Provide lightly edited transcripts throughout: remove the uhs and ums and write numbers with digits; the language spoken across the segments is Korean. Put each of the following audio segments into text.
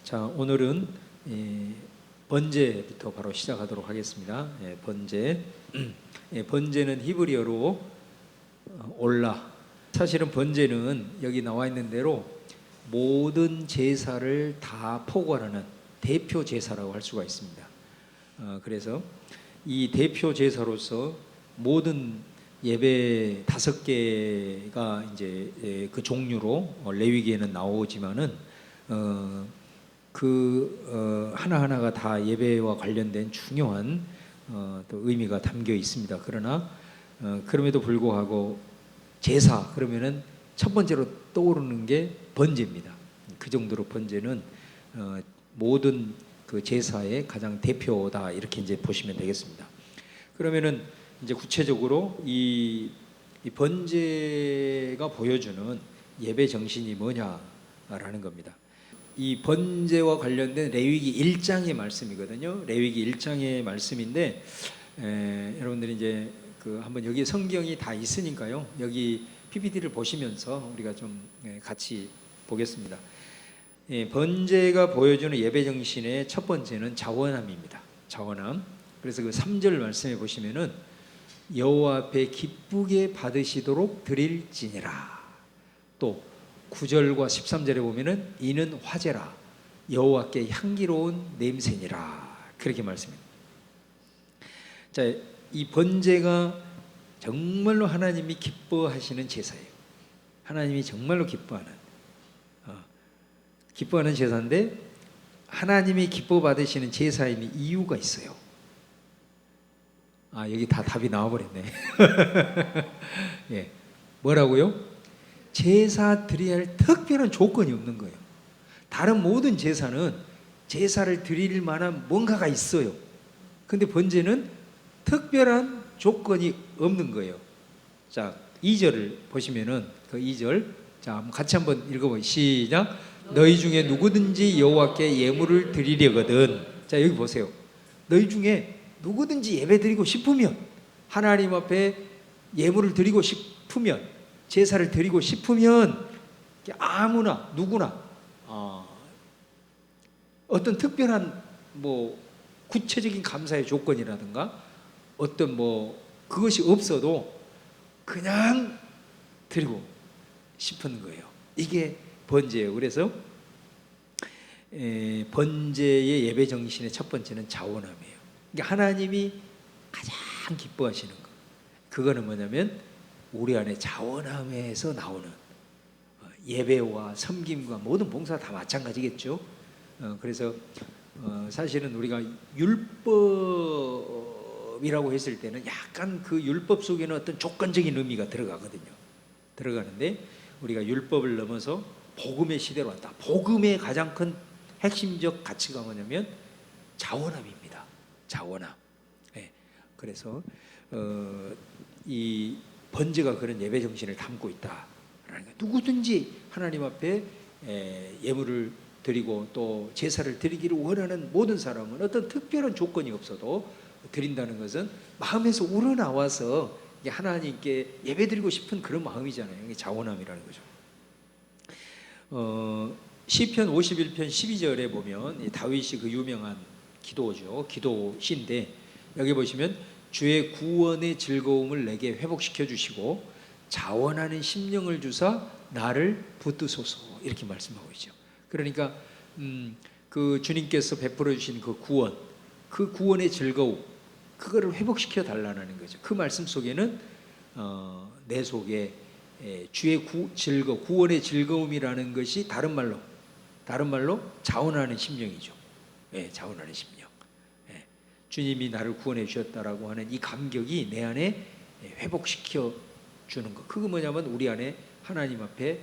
자, 오늘은 번제부터 바로 시작하도록 하겠습니다. 번제. 번제는 히브리어로 올라. 사실은 번제는 여기 나와 있는 대로 모든 제사를 다 포괄하는 대표 제사라고 할 수가 있습니다. 그래서 이 대표 제사로서 모든 예배 5개가 이제 그 종류로 레위기에는 나오지만은 하나하나가 다 예배와 관련된 중요한 또 의미가 담겨 있습니다. 그러나 그럼에도 불구하고 제사 그러면은 첫 번째로 떠오르는 게 번제입니다. 그 정도로 번제는 모든 그 제사의 가장 대표다, 이렇게 이제 보시면 되겠습니다. 그러면은 이제 구체적으로 이 번제가 보여주는 예배 정신이 뭐냐라는 겁니다. 이 번제와 관련된 레위기 1장의 말씀이거든요. 레위기 1장의 말씀인데 여러분들이 이제 한번 여기 성경이 다 있으니까요. 여기 PPT를 보시면서 우리가 좀 같이 보겠습니다. 번제가 보여주는 예배 정신의 첫 번째는 자원함입니다. 자원함. 그래서 그 3절 말씀에 보시면은 여호와 앞에 기쁘게 받으시도록 드릴지니라. 또 9절과 13절에 보면은 이는 화제라, 여호와께 향기로운 냄새니라, 그렇게 말씀합니다. 자, 이 번제가 정말로 하나님이 기뻐하시는 제사예요. 하나님이 정말로 기뻐하는 제사인데, 하나님이 기뻐 받으시는 제사인 이유가 있어요. 여기 다 답이 나와버렸네. 예, 뭐라고요? 제사 드려야 할 특별한 조건이 없는 거예요. 다른 모든 제사는 제사를 드릴 만한 뭔가가 있어요. 근데 번제는 특별한 조건이 없는 거예요. 자, 2절을 보시면은 그 2절, 자, 같이 한번 읽어보세요. 시작. 너희 중에 누구든지 여호와께 예물을 드리려거든. 자, 여기 보세요. 너희 중에 누구든지 예배 드리고 싶으면, 하나님 앞에 예물을 드리고 싶으면, 제사를 드리고 싶으면 아무나 누구나 어떤 특별한 구체적인 감사의 조건이라든가 어떤 그것이 없어도 그냥 드리고 싶은 거예요. 이게 번제예요. 그래서 번제의 예배 정신의 첫 번째는 자원함이에요. 그러니까 하나님이 가장 기뻐하시는 거, 그거는 뭐냐면 우리 안에 자원함에서 나오는 예배와 섬김과 모든 봉사가 다 마찬가지겠죠. 그래서 사실은 우리가 율법이라고 했을 때는 약간 그 율법 속에는 어떤 조건적인 의미가 들어가는데 우리가 율법을 넘어서 복음의 시대로 왔다. 복음의 가장 큰 핵심적 가치가 뭐냐면 자원함입니다. 자원함. 그래서 이 번제가 그런 예배 정신을 담고 있다. 누구든지 하나님 앞에 예물을 드리고 또 제사를 드리기를 원하는 모든 사람은 어떤 특별한 조건이 없어도 드린다는 것은 마음에서 우러나와서 하나님께 예배드리고 싶은 그런 마음이잖아요. 이게 자원함이라는 거죠. 시편 51편 12절에 보면 다윗이 그 유명한 기도죠. 기도시인데 여기 보시면 주의 구원의 즐거움을 내게 회복시켜 주시고 자원하는 심령을 주사 나를 붙드소서, 이렇게 말씀하고 있죠. 그러니까 그 주님께서 베풀어 주신 그 구원, 그 구원의 즐거움, 그거를 회복시켜 달라는 거죠. 그 말씀 속에는 내 속에 주의 구원의 즐거움이라는 것이 다른 말로 자원하는 심령이죠. 자원하는 심령. 주님이 나를 구원해 주셨다라고 하는 이 감격이 내 안에 회복시켜 주는 것. 그거 뭐냐면 우리 안에 하나님 앞에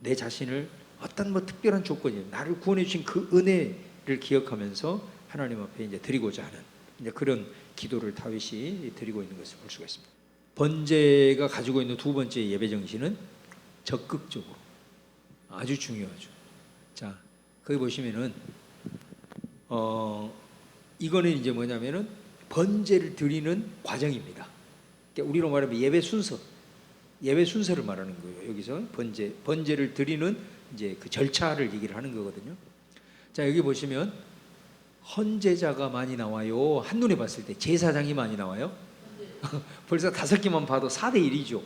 내 자신을 어떤 특별한 조건이, 나를 구원해 주신 그 은혜를 기억하면서 하나님 앞에 이제 드리고자 하는 이제 그런 기도를 다윗이 드리고 있는 것을 볼 수가 있습니다. 번제가 가지고 있는 두 번째 예배 정신은 적극적으로, 아주 중요하죠. 자, 거기 보시면은 이거는 이제 뭐냐면은 번제를 드리는 과정입니다. 그러니까 우리로 말하면 예배 순서를 말하는 거예요. 여기서 번제를 드리는 이제 그 절차를 얘기를 하는 거거든요. 자, 여기 보시면 헌제자가 많이 나와요. 한눈에 봤을 때 제사장이 많이 나와요. 벌써 5개만 봐도 4대 1이죠.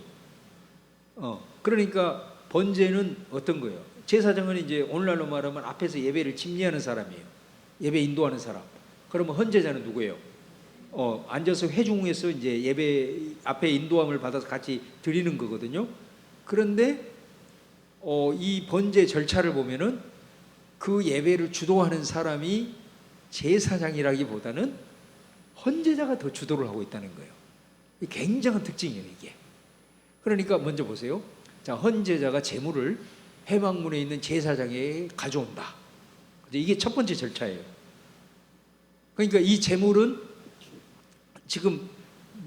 그러니까 번제는 어떤 거예요? 제사장은 이제 오늘날로 말하면 앞에서 예배를 침례하는 사람이에요. 예배 인도하는 사람. 그러면 헌제자는 누구예요? 앉아서 회중에서 이제 예배 앞에 인도함을 받아서 같이 드리는 거거든요. 그런데 이 번제 절차를 보면은 그 예배를 주도하는 사람이 제사장이라기보다는 헌제자가 더 주도를 하고 있다는 거예요. 굉장한 특징이에요, 이게. 그러니까 먼저 보세요. 자, 헌제자가 제물을 회막문에 있는 제사장에게 가져온다. 이게 첫 번째 절차예요. 그러니까 이 제물은 지금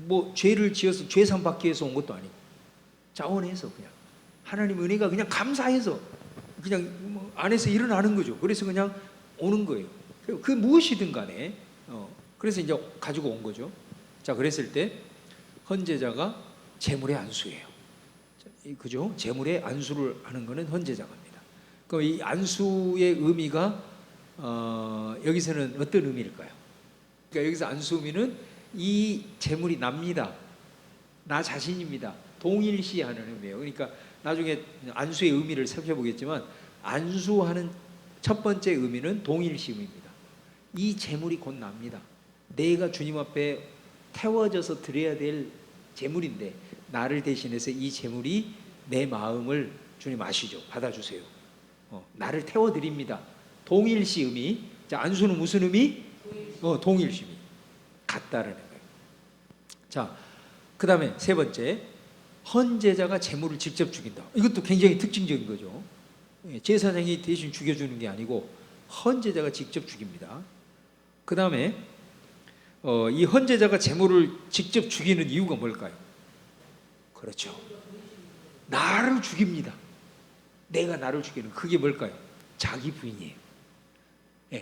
뭐 죄를 지어서 죄상 받기 위해서 온 것도 아니고 자원해서 그냥 하나님 은혜가 그냥 감사해서 그냥 뭐 안에서 일어나는 거죠. 그래서 그냥 오는 거예요. 그 무엇이든 간에 그래서 이제 가지고 온 거죠. 자, 그랬을 때 헌제자가 제물의 안수예요. 그죠? 제물의 안수를 하는 것은 헌제자입니다. 그럼 이 안수의 의미가 여기서는 어떤 의미일까요? 그러니까 여기서 안수 의미는 이 제물이 납니다. 나 자신입니다. 동일시하는 의미예요. 그러니까 나중에 안수의 의미를 살펴보겠지만 안수하는 첫 번째 의미는 동일시 의미입니다. 이 제물이 곧 납니다. 내가 주님 앞에 태워져서 드려야 될 제물인데 나를 대신해서 이 제물이 내 마음을 주님 아시죠? 받아주세요. 나를 태워드립니다. 동일시 의미. 자, 안수는 무슨 의미? 동일시 의미. 같다라는 거예요. 자, 그 다음에 세 번째, 헌제자가 제물을 직접 죽인다. 이것도 굉장히 특징적인 거죠. 제사장이 대신 죽여주는 게 아니고 헌제자가 직접 죽입니다. 그 다음에 이 헌제자가 제물을 직접 죽이는 이유가 뭘까요? 그렇죠. 나를 죽입니다. 내가 나를 죽이는 그게 뭘까요? 자기 부인이에요.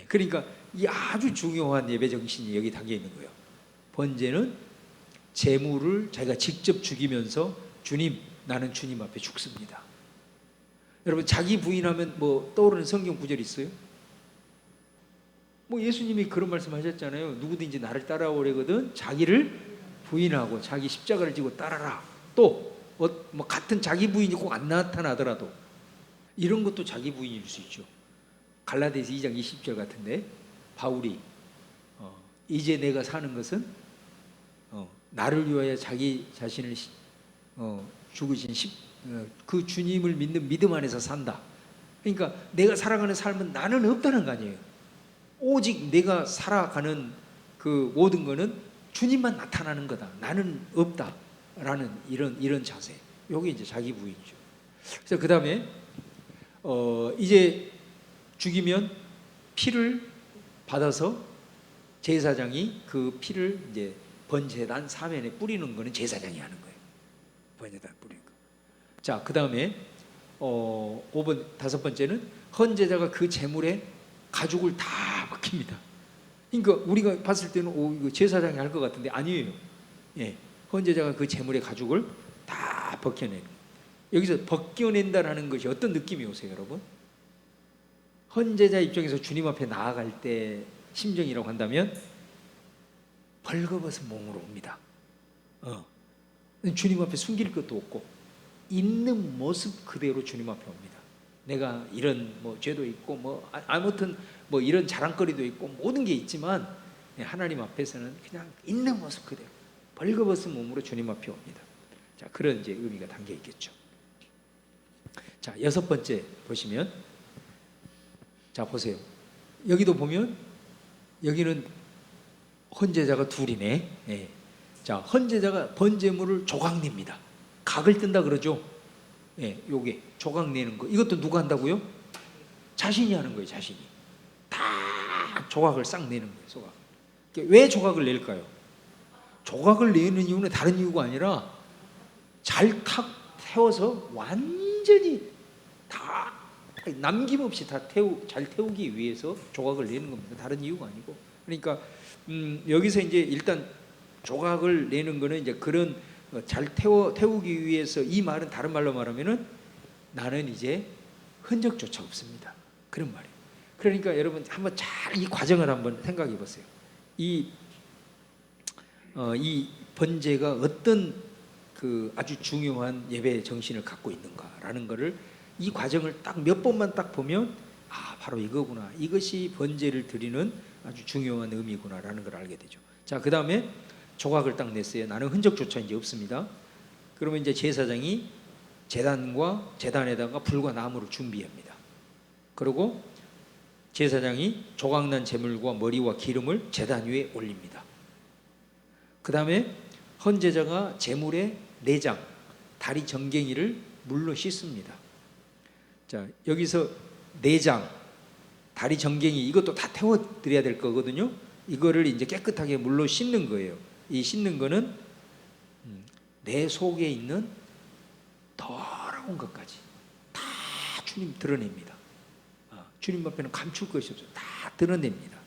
그러니까 이 아주 중요한 예배 정신이 여기 담겨 있는 거예요. 번제는 제물을 자기가 직접 죽이면서 주님, 나는 주님 앞에 죽습니다. 여러분, 자기 부인하면 뭐 떠오르는 성경 구절이 있어요? 뭐 예수님이 그런 말씀 하셨잖아요. 누구든지 나를 따라오려거든 자기를 부인하고 자기 십자가를 지고 따라라. 또 뭐 같은 자기 부인이 꼭 안 나타나더라도 이런 것도 자기 부인일 수 있죠. 갈라디아서 2장 20절 같은데 바울이 이제 내가 사는 것은 나를 위하여 자기 자신을 죽으신 그 주님을 믿는 믿음 안에서 산다. 그러니까 내가 살아가는 삶은 나는 없다는 거 아니에요. 오직 내가 살아가는 그 모든 거는 주님만 나타나는 거다. 나는 없다라는 이런 자세. 이게 이제 자기 부인이죠. 그래서 그 다음에 이제 죽이면 피를 받아서 제사장이 그 피를 이제 번제단 사면에 뿌리는 거는 제사장이 하는 거예요. 번제단 뿌리는 거. 자, 그 다음에 5번 다섯 번째는 헌제자가 그 제물에 가죽을 다 벗깁니다. 그러니까 우리가 봤을 때는 이거 제사장이 할 것 같은데 아니에요. 헌제자가 그 제물의 가죽을 다 벗겨내는 거예요. 여기서 벗겨낸다라는 것이 어떤 느낌이 오세요, 여러분? 헌제자 입장에서 주님 앞에 나아갈 때 심정이라고 한다면 벌거벗은 몸으로 옵니다. 주님 앞에 숨길 것도 없고 있는 모습 그대로 주님 앞에 옵니다. 내가 이런 뭐 죄도 있고 뭐 아무튼 뭐 이런 자랑거리도 있고 모든 게 있지만 하나님 앞에서는 그냥 있는 모습 그대로 벌거벗은 몸으로 주님 앞에 옵니다. 자, 그런 이제 의미가 담겨 있겠죠. 자, 여섯 번째 보시면, 자 보세요. 여기도 보면 여기는 헌제자가 둘이네. 자, 헌제자가 번제물을 조각냅니다. 각을 뜬다 그러죠. 요게 조각 내는 거. 이것도 누가 한다고요? 자신이 하는 거예요. 자신이 다 조각을 싹 내는 거예요. 조각. 왜 조각을 낼까요? 조각을 내는 이유는 다른 이유가 아니라 잘 탁 태워서 완전히 다 남김없이 다 잘 태우기 위해서 조각을 내는 겁니다. 다른 이유가 아니고. 그러니까 여기서 이제 일단 조각을 내는 거는 이제 그런 잘 태우기 위해서, 이 말은 다른 말로 말하면은 나는 이제 흔적조차 없습니다. 그런 말이에요. 그러니까 여러분 한번 잘 이 과정을 한번 생각해 보세요. 이 번제가 어떤 그 아주 중요한 예배 정신을 갖고 있는가라는 것을 이 과정을 딱 몇 번만 딱 보면 바로 이거구나. 이것이 번제를 드리는 아주 중요한 의미구나라는 걸 알게 되죠. 자, 그 다음에 조각을 딱 냈어요. 나는 흔적조차 이제 없습니다. 그러면 이제 제사장이 제단과 제단에다가 불과 나무를 준비합니다. 그리고 제사장이 조각난 제물과 머리와 기름을 제단 위에 올립니다. 그 다음에 헌제자가 제물의 내장, 다리 정갱이를 물로 씻습니다. 자, 여기서 내장, 다리 정갱이 이것도 다 태워드려야 될 거거든요. 이거를 이제 깨끗하게 물로 씻는 거예요. 이 씻는 거는 내 속에 있는 더러운 것까지 다 주님 드러냅니다. 주님 앞에는 감출 것이 없어요. 다 드러냅니다.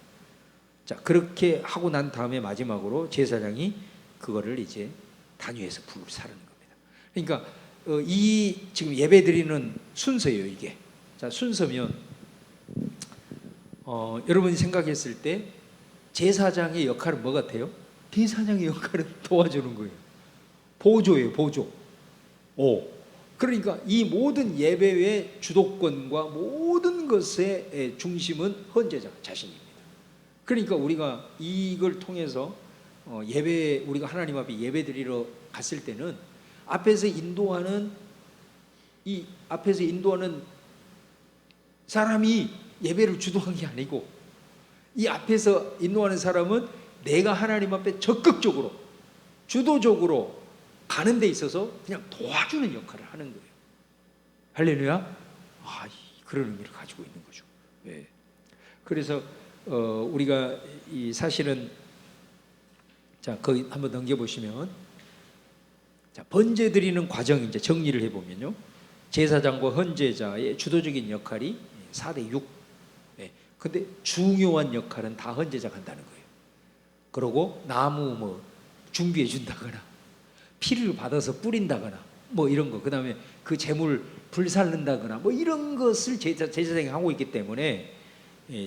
자, 그렇게 하고 난 다음에 마지막으로 제사장이 그거를 이제 단위에서 불을 사르는 겁니다. 그러니까 이 지금 예배드리는 순서예요, 이게. 자, 순서면 여러분이 생각했을 때 제사장의 역할은 뭐 같아요? 제사장의 역할은 도와주는 거예요. 보조예요, 보조. 그러니까 이 모든 예배의 주도권과 모든 것의 중심은 헌제자 자신입니다. 그러니까 우리가 이걸 통해서 우리가 하나님 앞에 예배드리러 갔을 때는 앞에서 인도하는 사람이 예배를 주도한 게 아니고, 이 앞에서 인도하는 사람은 내가 하나님 앞에 적극적으로 주도적으로 가는 데 있어서 그냥 도와주는 역할을 하는 거예요. 할렐루야. 그런 의미를 가지고 있는 거죠. 네. 그래서 우리가 사실은 자, 거기 한번 넘겨보시면, 자, 번제 드리는 과정 이제 정리를 해보면요, 제사장과 헌제자의 주도적인 역할이 4대6. 근데 중요한 역할은 다 헌제자가 한다는 거예요. 그리고 나무 뭐 준비해 준다거나 피를 받아서 뿌린다거나 뭐 이런 거, 그 다음에 그 제물 불살른다거나 뭐 이런 것을 제사장이 하고 있기 때문에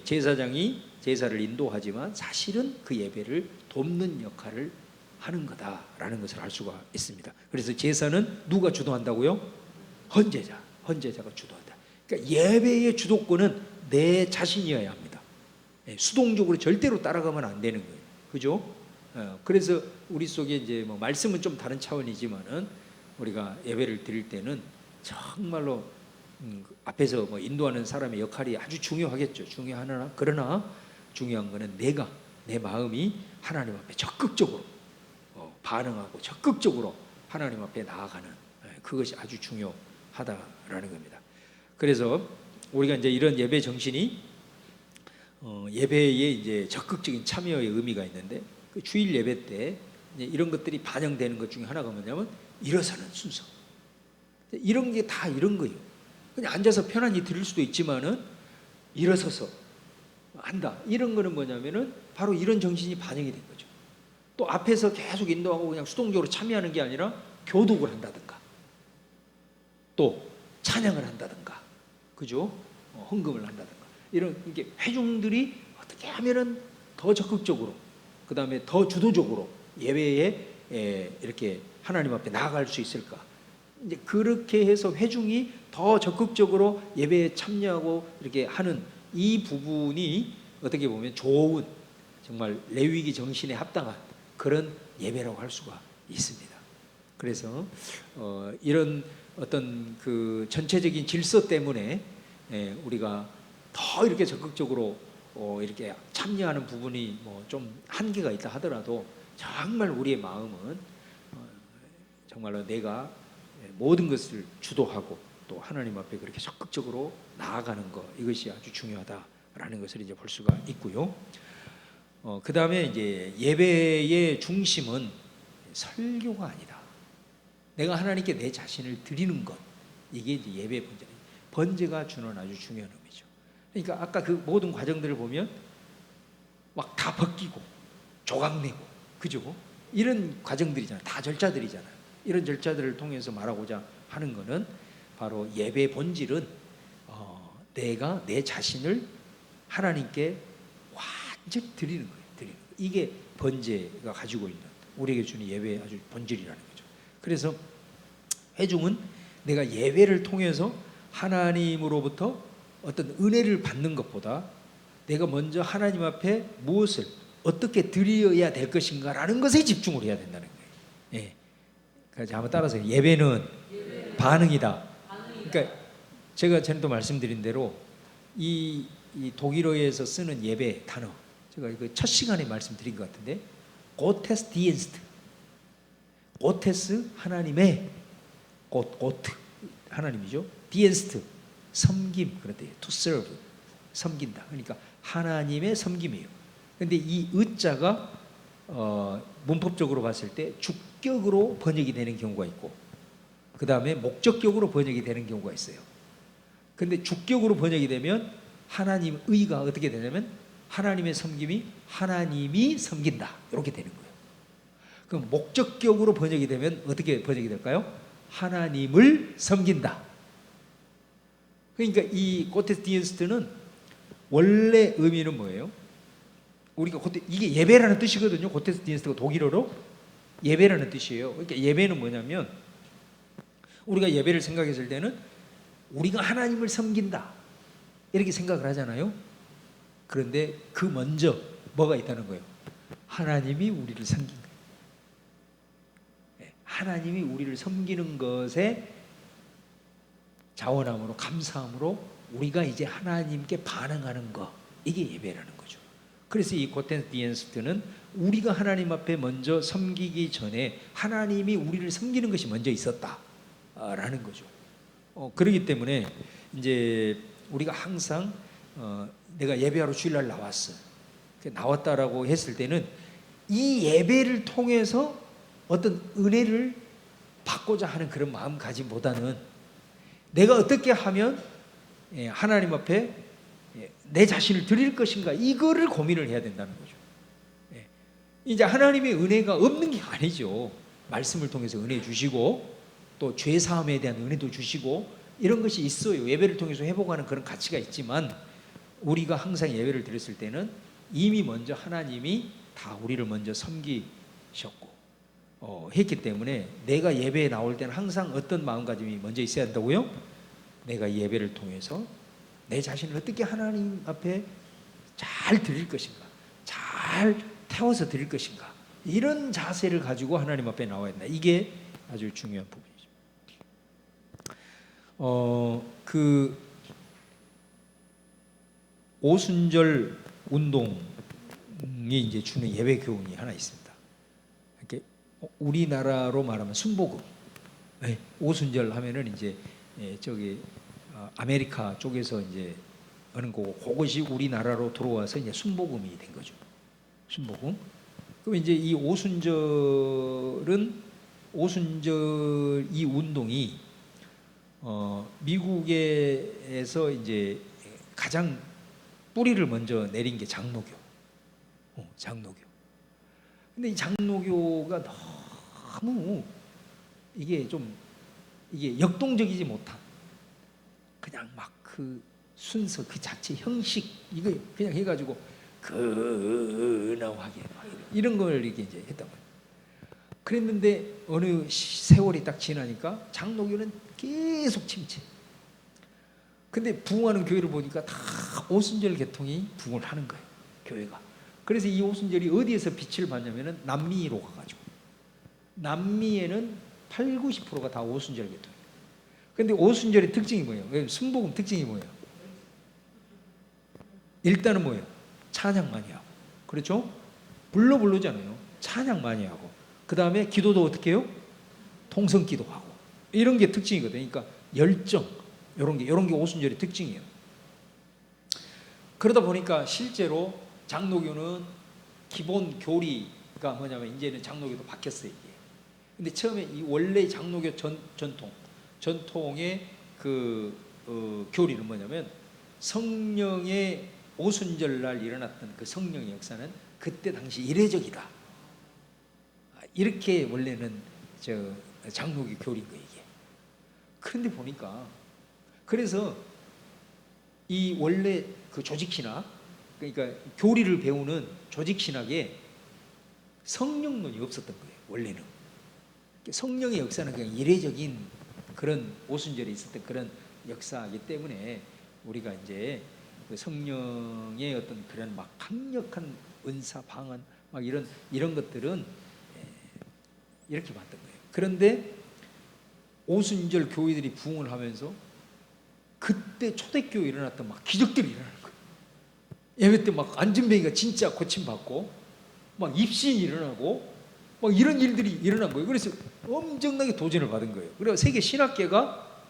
제사장이 제사를 인도하지만 사실은 그 예배를 돕는 역할을 하는 거다라는 것을 알 수가 있습니다. 그래서 제사는 누가 주도한다고요? 헌제자가 주도한다. 그러니까 예배의 주도권은 내 자신이어야 합니다. 수동적으로 절대로 따라가면 안 되는 거예요. 그죠? 그래서 우리 속에 이제 뭐 말씀은 좀 다른 차원이지만은 우리가 예배를 드릴 때는 정말로 앞에서 뭐 인도하는 사람의 역할이 아주 중요하겠죠. 중요하나 그러나 중요한 거는 내 마음이 하나님 앞에 적극적으로 반응하고 적극적으로 하나님 앞에 나아가는, 그것이 아주 중요하다라는 겁니다. 그래서 우리가 이제 이런 예배 정신이 예배에 이제 적극적인 참여의 의미가 있는데, 그 주일 예배 때 이런 것들이 반영되는 것 중에 하나가 뭐냐면 일어서는 순서. 이런 게 다 이런 거예요. 그냥 앉아서 편안히 들을 수도 있지만은 일어서서 한다. 이런 거는 뭐냐면은 바로 이런 정신이 반영이 된 거죠. 또 앞에서 계속 인도하고 그냥 수동적으로 참여하는 게 아니라 교독을 한다든가, 또 찬양을 한다든가, 그죠? 헌금을 한다든가, 이런 이게 회중들이 어떻게 하면은 더 적극적으로, 그 다음에 더 주도적으로 예배에 이렇게 하나님 앞에 나아갈 수 있을까? 이제 그렇게 해서 회중이 더 적극적으로 예배에 참여하고 이렇게 하는 이 부분이 어떻게 보면 좋은, 정말 레위기 정신에 합당한 그런 예배라고 할 수가 있습니다. 그래서 이런 어떤 그 전체적인 질서 때문에 우리가 더 이렇게 적극적으로 이렇게 참여하는 부분이 뭐 좀 한계가 있다 하더라도, 정말 우리의 마음은 정말로 내가 모든 것을 주도하고 또 하나님 앞에 그렇게 적극적으로 나아가는 것, 이것이 아주 중요하다라는 것을 이제 볼 수가 있고요. 그 다음에 이제 예배의 중심은 설교가 아니다. 내가 하나님께 내 자신을 드리는 것, 이게 이제 예배의 본질이에요. 번제가 주는 아주 중요한 의미죠. 그러니까 아까 그 모든 과정들을 보면 막 다 벗기고 조각내고, 그죠? 이런 과정들이잖아요. 다 절차들이잖아요. 이런 절차들을 통해서 말하고자 하는 것은 바로 예배의 본질은 내가 내 자신을 하나님께 완전히 드리는 거예요. 드리는 거예요. 이게 번제가 가지고 있는 우리에게 주는 예배의 아주 본질이라는 거죠. 그래서 회중은 내가 예배를 통해서 하나님으로부터 어떤 은혜를 받는 것보다 내가 먼저 하나님 앞에 무엇을 어떻게 드려야 될 것인가라는 것에 집중을 해야 된다는 거예요. 예. 그래서 한번 따라서 예배는 반응이다. 그러니까 제가 전에도 말씀드린 대로 이 독일어에서 쓰는 예배 단어, 제가 이거 첫 시간에 말씀드린 것 같은데, 고테스 디엔스트, 고테스 하나님의 고트 하나님이죠. 디엔스트 섬김, 그런데 to serve 섬긴다. 그러니까 하나님의 섬김이에요. 그런데 이 의자가 문법적으로 봤을 때 주격으로 번역이 되는 경우가 있고, 그 다음에 목적격으로 번역이 되는 경우가 있어요. 근데 주격으로 번역이 되면 하나님 의가 어떻게 되냐면 하나님의 섬김이 하나님이 섬긴다, 이렇게 되는 거예요. 그럼 목적격으로 번역이 되면 어떻게 번역이 될까요? 하나님을 섬긴다. 그러니까 이 고테스 디엔스트는 원래 의미는 뭐예요? 우리가 이게 예배라는 뜻이거든요. 고테스 디엔스트가 독일어로 예배라는 뜻이에요. 그러니까 예배는 뭐냐면 우리가 예배를 생각했을 때는 우리가 하나님을 섬긴다 이렇게 생각을 하잖아요. 그런데 그 먼저 뭐가 있다는 거예요? 하나님이 우리를 섬긴 거예요. 하나님이 우리를 섬기는 것에 자원함으로, 감사함으로 우리가 이제 하나님께 반응하는 거, 이게 예배라는 거죠. 그래서 이 고테스 디엔스트는 우리가 하나님 앞에 먼저 섬기기 전에 하나님이 우리를 섬기는 것이 먼저 있었다라는 거죠. 그렇기 때문에 이제 우리가 항상 내가 예배하러 주일날 나왔어, 나왔다라고 했을 때는 이 예배를 통해서 어떤 은혜를 받고자 하는 그런 마음가짐보다는 내가 어떻게 하면 하나님 앞에 내 자신을 드릴 것인가, 이거를 고민을 해야 된다는 거죠. 이제 하나님의 은혜가 없는 게 아니죠. 말씀을 통해서 은혜 주시고 또 죄 사함에 대한 은혜도 주시고 이런 것이 있어요. 예배를 통해서 회복하는 그런 가치가 있지만 우리가 항상 예배를 드렸을 때는 이미 먼저 하나님이 다 우리를 먼저 섬기셨고 했기 때문에 내가 예배에 나올 때는 항상 어떤 마음가짐이 먼저 있어야 한다고요? 내가 예배를 통해서 내 자신을 어떻게 하나님 앞에 잘 드릴 것인가, 잘 태워서 드릴 것인가, 이런 자세를 가지고 하나님 앞에 나와야 된다. 이게 아주 중요한 부분이죠. 그 오순절 운동이 이제 주는 예배 교훈이 하나 있습니다. 이렇게 우리나라로 말하면 순복음. 오순절 하면은 이제 저기 아메리카 쪽에서 이제 하는 거고, 그것이 우리나라로 들어와서 이제 순복음이 된 거죠. 순복음. 그럼 이제 이 오순절 이 운동이 미국에서 이제 가장 뿌리를 먼저 내린 게 장로교. 장로교. 근데 이 장로교가 너무 이게 역동적이지 못한, 그냥 막 그 순서 그 자체 형식 이거 그냥 해가지고 근엄하게 이런 걸 이렇게 이제 했단 말이에요. 그랬는데 어느 세월이 딱 지나니까 장로교는 계속 침체. 근데 부흥하는 교회를 보니까 다 오순절 계통이 부흥을 하는 거예요, 교회가. 그래서 이 오순절이 어디에서 빛을 받냐면은 남미로 가가지고, 남미에는 80~90%가 다 오순절 계통이에요. 근데 오순절의 특징이 뭐예요? 순복음 특징이 뭐예요? 일단은 뭐예요? 찬양 많이 하고, 그렇죠? 부르잖아요. 찬양 많이 하고, 그 다음에 기도도 어떻게 해요? 통성 기도하고, 이런 게 특징이거든요. 그러니까 열정, 이런 게 오순절의 특징이에요. 그러다 보니까 실제로 장로교는 기본 교리가 뭐냐면 이제는 장로교도 바뀌었어요, 이게. 근데 처음에 이 원래 장로교 전통의 그 교리는 뭐냐면 성령의 오순절날 일어났던 그 성령의 역사는 그때 당시 이례적이다, 이렇게 원래는 장로교 교리인 거예요, 이게. 그런데 보니까 그래서 이 원래 그 조직이나 그러니까 교리를 배우는 조직 신학에 성령론이 없었던 거예요. 원래는 성령의 역사는 그냥 이례적인 그런 오순절에 있었던 그런 역사이기 때문에 우리가 이제 그 성령의 어떤 그런 막 강력한 은사 방언 막 이런 것들은 이렇게 봤던 거예요. 그런데 오순절 교회들이 부흥을 하면서 그때 초대교회 일어났던 막 기적들이 일어나는 거예요. 예배 때 막 안전뱅이가 진짜 고침받고 막 입신이 일어나고 막 이런 일들이 일어난 거예요. 그래서 엄청나게 도전을 받은 거예요. 그래서 세계 신학계가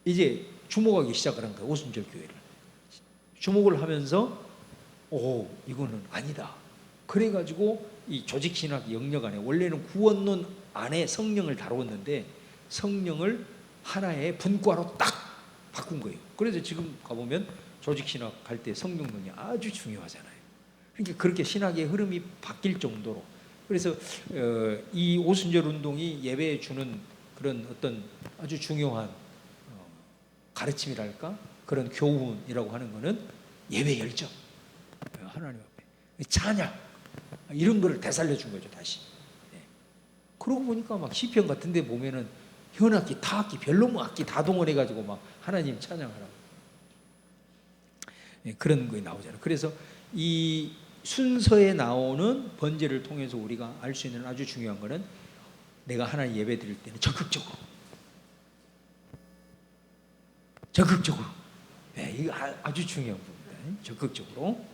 이제 주목하기 시작을 한 거예요. 오순절 교회를 주목을 하면서 이거는 아니다. 그래가지고 이 조직 신학 영역 안에 원래는 구원론 안에 성령을 다루었는데 성령을 하나의 분과로 딱 바꾼 거예요. 그래서 지금 가보면 조직 신학 할 때 성령론이 아주 중요하잖아요. 그러니까 그렇게 신학의 흐름이 바뀔 정도로 그래서 이 오순절 운동이 예배에 주는 그런 어떤 아주 중요한 가르침이랄까 그런 교훈이라고 하는 것은 예배 열정, 하나님 앞에 찬양 이런 거를 되살려 준 거죠 다시. 그러고 보니까 막 시편 같은데 보면은 현악기, 타악기, 별로 악기 다 동원해 가지고 막 하나님 찬양하라고 그런 거에 나오잖아요. 그래서 이 순서에 나오는 번제를 통해서 우리가 알 수 있는 아주 중요한 거는 내가 하나님 예배 드릴 때는 적극적으로 이거 아주 중요한 부분입니다. 적극적으로